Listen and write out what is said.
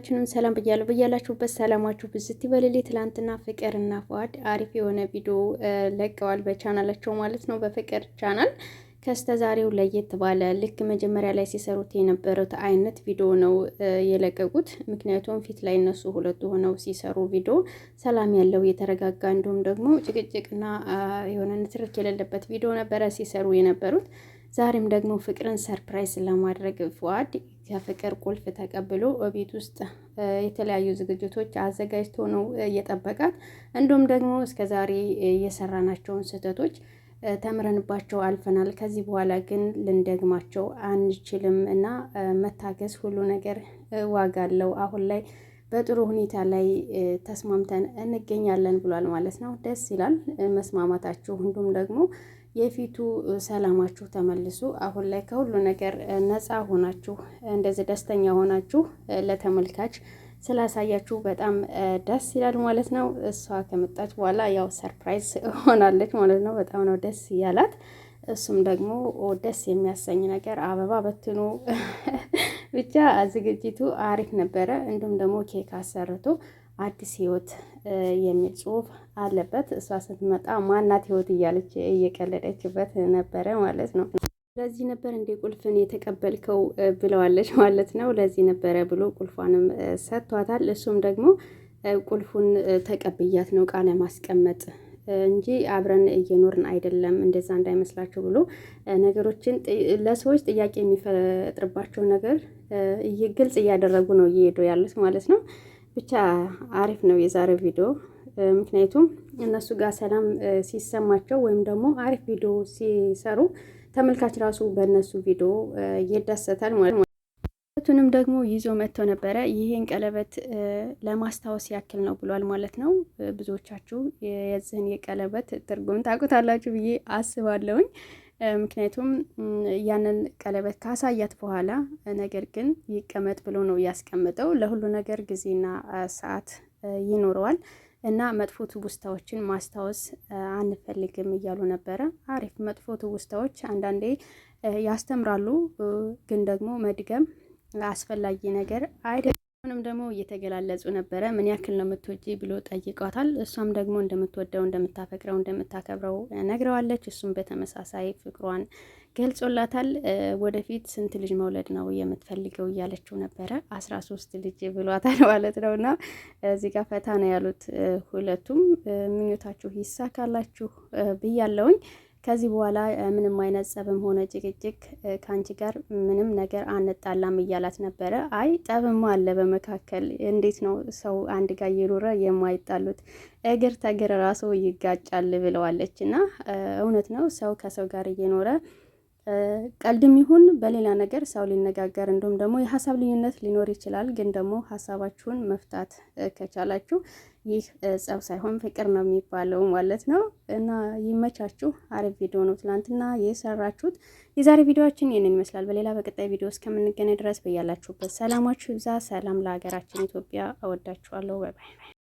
ሁላችንም ሰላም ብያለሁ። በያላችሁበት ሰላማችሁ ብዝት ይበልልኝ። ትላንትና ፍቅርና ፉአድ አሪፍ የሆነ ቪዲዮ ለቀዋል በቻናላቸው ማለት ነው፣ በፍቅር ቻናል። ከስተዛሬው ለየት ባለ ልክ መጀመሪያ ላይ ሲሰሩት የነበሩት አይነት ቪዲዮ ነው የለቀቁት። ምክንያቱም ፊት ላይ እነሱ ሁለቱ ሆነው ሲሰሩ ቪዲዮ ሰላም ያለው የተረጋጋ፣ እንዲሁም ደግሞ ጭቅጭቅና የሆነ ንትርክ የሌለበት ቪዲዮ ነበረ ሲሰሩ የነበሩት። ዛሬም ደግሞ ፍቅርን ሰርፕራይዝ ለማድረግ ፉአድ ከፍቅር ቁልፍ ተቀብሎ ቤት ውስጥ የተለያዩ ዝግጅቶች አዘጋጅቶ ነው እየጠበቃት። እንዲሁም ደግሞ እስከዛሬ የሰራናቸውን ስህተቶች ተምረንባቸው አልፈናል። ከዚህ በኋላ ግን ልንደግማቸው አንችልም እና መታገስ ሁሉ ነገር ዋጋ አለው። አሁን ላይ በጥሩ ሁኔታ ላይ ተስማምተን እንገኛለን ብሏል ማለት ነው። ደስ ይላል መስማማታችሁ። እንዲሁም ደግሞ የፊቱ ሰላማችሁ ተመልሶ አሁን ላይ ከሁሉ ነገር ነፃ ሆናችሁ እንደዚህ ደስተኛ ሆናችሁ ለተመልካች ስላሳያችሁ በጣም ደስ ይላል ማለት ነው። እሷ ከመጣች በኋላ ያው ሰርፕራይዝ ሆናለች ማለት ነው። በጣም ነው ደስ ያላት። እሱም ደግሞ ደስ የሚያሰኝ ነገር አበባ በትኖ ብቻ ዝግጅቱ አሪፍ ነበረ። እንዲሁም ደግሞ ኬክ አሰርቶ አዲስ ህይወት የሚል ጽሁፍ አለበት። እሷ ስትመጣ ማናት ህይወት እያለች እየቀለደችበት ነበረ ማለት ነው። ለዚህ ነበር እንደ ቁልፍን የተቀበልከው ብለዋለች ማለት ነው። ለዚህ ነበረ ብሎ ቁልፏንም ሰጥቷታል። እሱም ደግሞ ቁልፉን ተቀብያት ነው ቃለ ማስቀመጥ እንጂ አብረን እየኖርን አይደለም፣ እንደዛ እንዳይመስላችሁ ብሎ ነገሮችን ለሰዎች ጥያቄ የሚፈጥርባቸው ነገር ግልጽ እያደረጉ ነው እየሄዱ ያሉት ማለት ነው። ብቻ አሪፍ ነው የዛሬው ቪዲዮ። ምክንያቱም እነሱ ጋር ሰላም ሲሰማቸው ወይም ደግሞ አሪፍ ቪዲዮ ሲሰሩ ተመልካች ራሱ በእነሱ ቪዲዮ ይደሰታል ማለት ነው። ሁለቱንም ደግሞ ይዞ መጥተው ነበረ። ይሄን ቀለበት ለማስታወስ ያክል ነው ብሏል ማለት ነው። ብዙዎቻችሁ የዚህን የቀለበት ትርጉም ታውቁታላችሁ ብዬ አስባለሁኝ። ምክንያቱም ያንን ቀለበት ካሳያት በኋላ ነገር ግን ይቀመጥ ብሎ ነው ያስቀምጠው። ለሁሉ ነገር ጊዜና ሰዓት ይኖረዋል እና መጥፎ ትውስታዎችን ማስታወስ አንፈልግም እያሉ ነበረ። አሪፍ መጥፎ ትውስታዎች አንዳንዴ ያስተምራሉ፣ ግን ደግሞ መድገም አስፈላጊ ነገር አይደለም። አሁንም ደግሞ እየተገላለጹ ነበረ። ምን ያክል ነው የምትወጂ ብሎ ጠይቋታል። እሷም ደግሞ እንደምትወደው፣ እንደምታፈቅረው፣ እንደምታከብረው ነግረዋለች። እሱም በተመሳሳይ ፍቅሯን ገልጾላታል። ወደፊት ስንት ልጅ መውለድ ነው የምትፈልገው እያለችው ነበረ። 13 ልጅ ብሏታል ማለት ነው። እና እዚህ ጋር ፈታ ነው ያሉት ሁለቱም። ምኞታችሁ ይሳካላችሁ ብያለውኝ። ከዚህ በኋላ ምንም አይነት ጸብም ሆነ ጭቅጭቅ ከአንቺ ጋር ምንም ነገር አንጣላም እያላት ነበረ። አይ ጠብማ አለ በመካከል፣ እንዴት ነው ሰው አንድ ጋር እየኖረ የማይጣሉት? እግር ተግር ራሱ ይጋጫል ብለዋለች። እና እውነት ነው። ሰው ከሰው ጋር እየኖረ ቀልድም ይሁን በሌላ ነገር ሰው ሊነጋገር፣ እንዲሁም ደግሞ የሀሳብ ልዩነት ሊኖር ይችላል። ግን ደግሞ ሀሳባችሁን መፍታት ከቻላችሁ ይህ ጸብ ሳይሆን ፍቅር ነው የሚባለው ማለት ነው። እና ይመቻችሁ። አሪፍ ቪዲዮ ነው ትናንትና የሰራችሁት። የዛሬ ቪዲዮአችን ይህንን ይመስላል። በሌላ በቀጣይ ቪዲዮ እስከምንገናኝ ድረስ በያላችሁበት ሰላማችሁ ይብዛ። ሰላም ለሀገራችን ኢትዮጵያ። እወዳችኋለሁ። ባይ ባይ።